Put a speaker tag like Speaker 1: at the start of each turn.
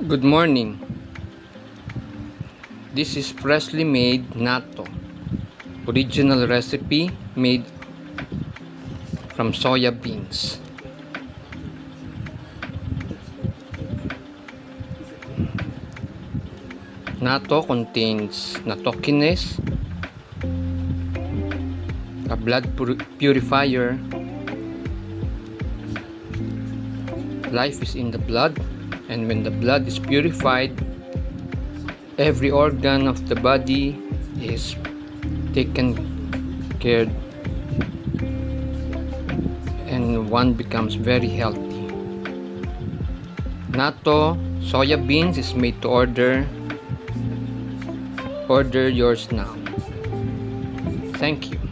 Speaker 1: Good morning. This is freshly made natto. Original recipe made from soya beans. Natto contains nattokinase, a blood purifier. Life is in the blood, and when the blood is purified, every organ of the body is taken care and one becomes very healthy. Natto soya beans is made to order. Order yours now. Thank you.